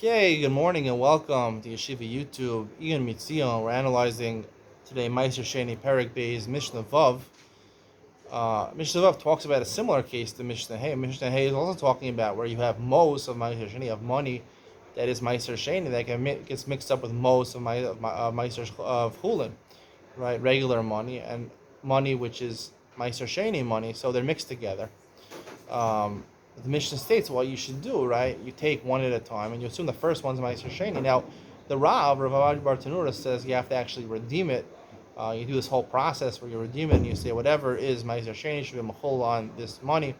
Okay, good morning and welcome to Yeshiva YouTube. Iyun Mitzion. We're analyzing today Maaser Sheni Perek Bey's Mishnah Vav. Mishnah Vav talks about a similar case to Mishnah Hay. Mishnah Hay is also talking about where you have most of Maaser Sheni, of money that is Maaser Sheni that gets mixed up with most of Maaser of Chulin, right? Regular money and money which is Maaser Sheni money, so they're mixed together. The Mishnah states what you should do, right? You take one at a time, and you assume the first one's Maaser Sheni. Now, the Rav Bar Tanura, says you have to actually redeem it. You do this whole process where you redeem it, and you say whatever is Maaser Sheni should be machol on this money.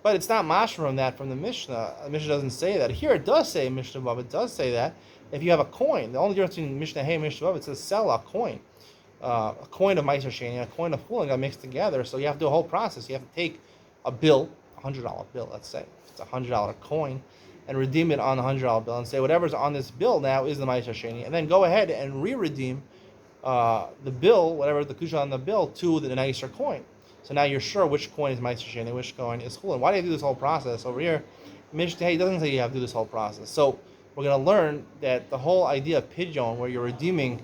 But it's not mashma from that from the Mishnah. The Mishnah doesn't say that. Here it does say Mishnah Vav. It does say that if you have a coin, the only difference between Mishnah Hay and Mishnah Vav, it says sell a coin of Maaser Sheni and a coin of Chulin got mixed together. So you have to do a whole process. You have to take a bill. $100 bill, let's say it's a $100 coin, and redeem it on the $100 bill, and say whatever's on this bill now is the Maaser Sheni, and then go ahead and re-redeem the bill, whatever the kusha on the bill, to the nicer coin. So now you're sure which coin is Maaser Sheni, which coin is Chulin. Why do you do this whole process over here? Mishnah doesn't say you have to do this whole process. So we're going to learn that the whole idea of pidyon, where you're redeeming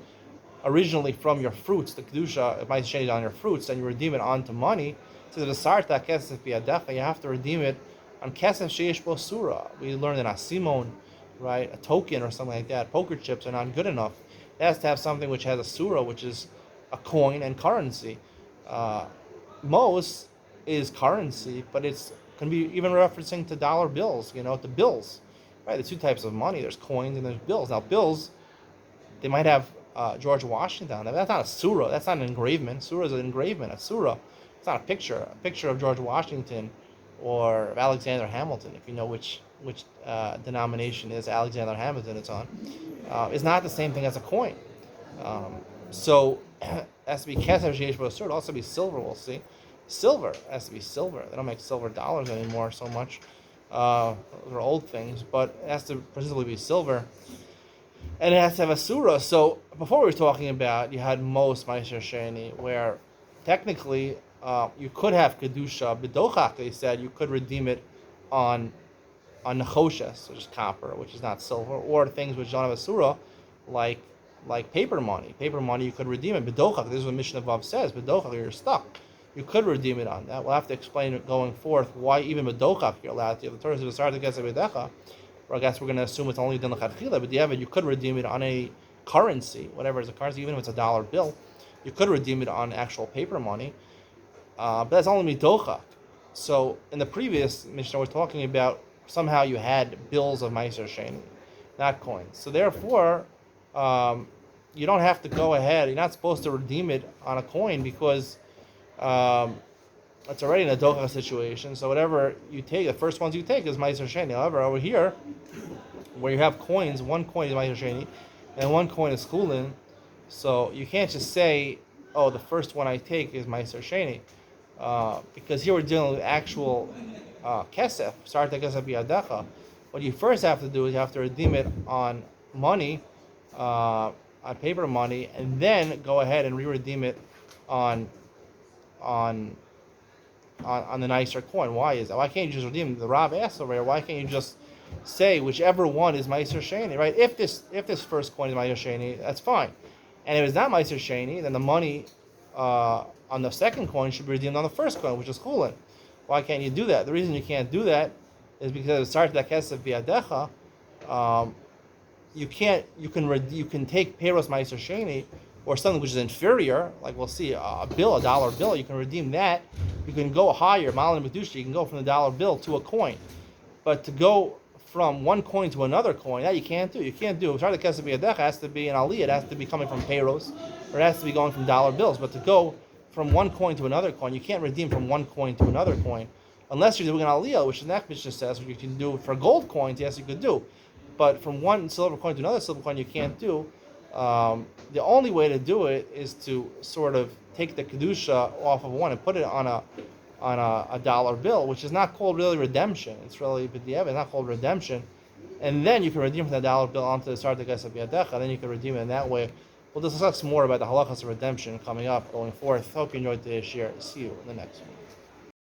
originally from your fruits, the kedusha Maaser Sheni is on your fruits, and you redeem it onto money. So the sarta kesef biyadecha, you have to redeem it on kesef sheish bo surah. We learned in asimon, right, a token or something like that. Poker chips are not good enough. It has to have something which has a surah, which is a coin and currency. Mos is currency, but it's can be even referencing to dollar bills. To bills, right? There's two types of money. There's coins and there's bills. Now bills, they might have George Washington on them. That's not a surah. That's not an engravement. Surah is an engravement. A surah. It's not a picture of George Washington or of Alexander Hamilton, if you know which denomination is Alexander Hamilton it's on, is not the same thing as a coin. So it has to be kesef sheish bo surah. It also be silver, we'll see. Silver has to be silver. They don't make silver dollars anymore so much. Those are old things, but it has to presumably be silver. And it has to have a surah. So before we were talking about, you had most Maaser Sheni, where technically you could have kedusha b'dochak. They said you could redeem it on nechoshes, which is copper, which is not silver, or things which don't have a surah, like paper money. Paper money you could redeem it b'dochak. This is what Mishnah Vav says. B'dochak, you're stuck. You could redeem it on that. We'll have to explain it going forth why even b'dochak you're allowed to. The Torah says start to get b'decha. Or I guess we're going to assume it's only done l'chadchila, but you could redeem it on a currency, whatever is a currency, even if it's a dollar bill. You could redeem it on actual paper money. But that's only mitochak. So in the previous Mishnah, we're talking about somehow you had bills of Maaser Sheni, not coins. So therefore, you don't have to go ahead. You're not supposed to redeem it on a coin because it's already in a docha situation. So whatever you take, the first ones you take is Maaser Sheni. However, over here, where you have coins, one coin is Maaser Sheni, and one coin is Chulin. So you can't just say, oh, the first one I take is Maaser Sheni. Because here we're dealing with actual kesef, sarta kesef biyadecha. What you first have to do is you have to redeem it on money, on paper money, and then go ahead and re-redeem it on the nicer coin. Why is that? Why can't you just redeem? The Rav asked over here, why can't you just say whichever one is Maaser Sheni, right? If this first coin is Maaser Sheni, that's fine. And if it's not Maaser Sheni, then the money on the second coin should be redeemed on the first coin, which is Chulin. Why can't you do that? The reason you can't do that is because it starts that kesef biyadecha. You can take Peros Maaser Sheni or something which is inferior, like we'll see a dollar bill. You can redeem that. You can go higher, Malin Medusha. You can go from the dollar bill to a coin, but to go from one coin to another coin, that you can't do. You can't do. Sorry, the kesef biyadecha has to be an aliyah. It has to be coming from Peros, or it has to be going from dollar bills. But to go from one coin to another coin, you can't redeem from one coin to another coin, unless you're doing an aliyah, which the next Mishnah says, which you can do for gold coins. Yes, you could do, but from one silver coin to another silver coin, you can't do. The only way to do it is to sort of take the kedusha off of one and put it on a dollar bill, which is not called really redemption. It's really b'diavad. It's not called redemption. And then you can redeem from the dollar bill onto the sarta kesef biyadecha. Then you can redeem it in that way. We'll discuss more about the halachas of redemption coming up, going forth. Hope you enjoyed today's share. See you in the next one.